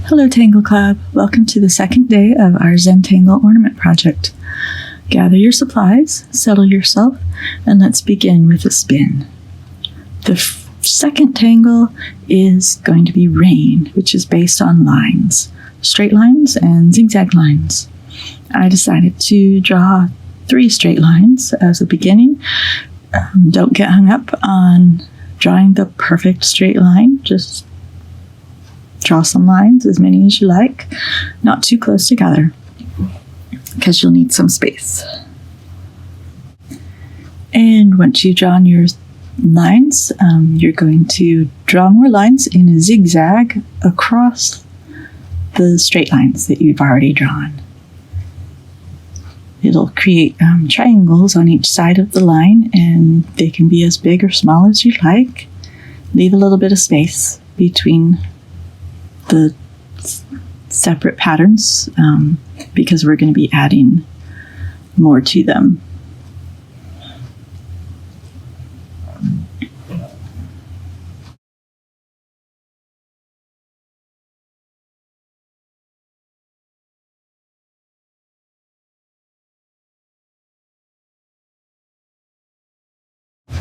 Hello Tangle Club, welcome to the second day of our Zentangle Ornament project. Gather your supplies, settle yourself, and let's begin with a spin. The second tangle is going to be rain, which is based on lines, straight lines and zigzag lines. I decided to draw 3 straight lines as a beginning. Don't get hung up on drawing the perfect straight line, just draw some lines, as many as you like, not too close together, because you'll need some space. And once you've drawn your lines, you're going to draw more lines in a zigzag across the straight lines that you've already drawn. It'll create triangles on each side of the line, and they can be as big or small as you like. Leave a little bit of space between the separate patterns because we're going to be adding more to them.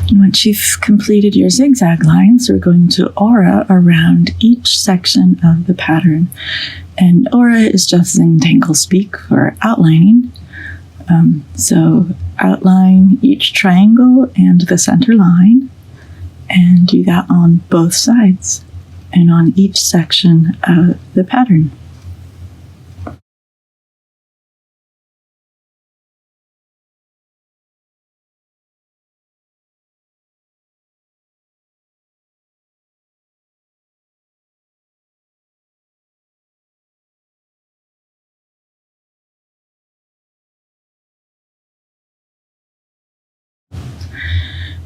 Once you've completed your zigzag lines, we're going to aura around each section of the pattern. And aura is just Zentangle speak for outlining. So outline each triangle and the center line, and do that on both sides and on each section of the pattern.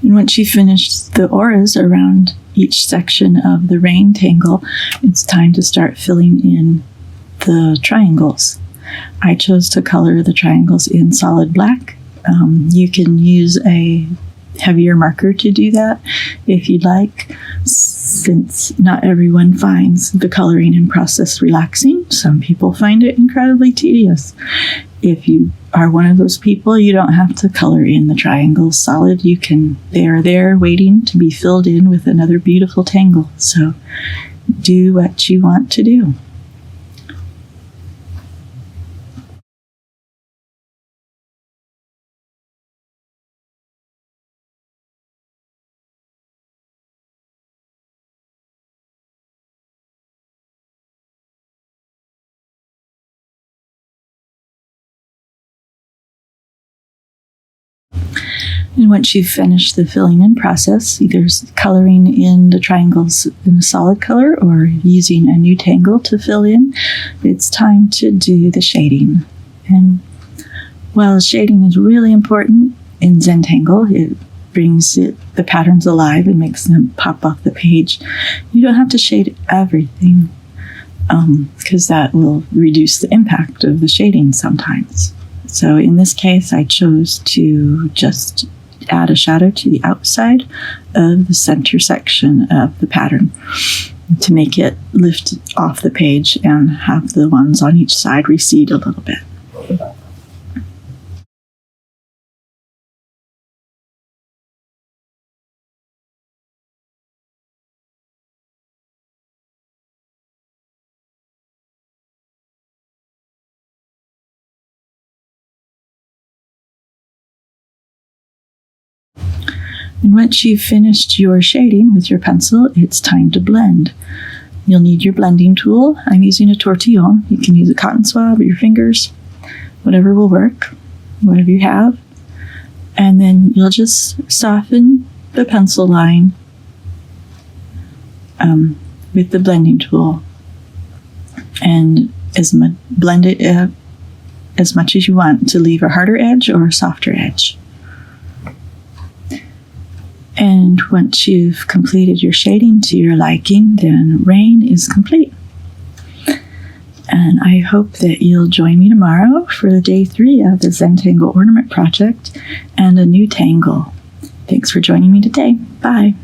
And once you've finished the auras around each section of the rain tangle, it's time to start filling in the triangles. I chose to color the triangles in solid black. You can use a heavier marker to do that if you'd like, since not everyone finds the coloring and process relaxing. Some people find it incredibly tedious. If you are one of those people, you don't have to color in the triangles solid. They are there waiting to be filled in with another beautiful tangle. So do what you want to do. And once you've finished the filling in process, either coloring in the triangles in a solid color or using a new tangle to fill in, it's time to do the shading. And while shading is really important in Zentangle, it brings the patterns alive and makes them pop off the page. You don't have to shade everything because that will reduce the impact of the shading sometimes. So in this case, I chose to just add a shadow to the outside of the center section of the pattern to make it lift off the page and have the ones on each side recede a little bit. And once you've finished your shading with your pencil, it's time to blend. You'll need your blending tool. I'm using a tortillon. You can use a cotton swab or your fingers, whatever will work, whatever you have. And then you'll just soften the pencil line with the blending tool. And blend it as much as you want to leave a harder edge or a softer edge. And once you've completed your shading to your liking, then rain is complete. And I hope that you'll join me tomorrow for the day 3 of the Zentangle Ornament project and a new tangle. Thanks for joining me today. Bye.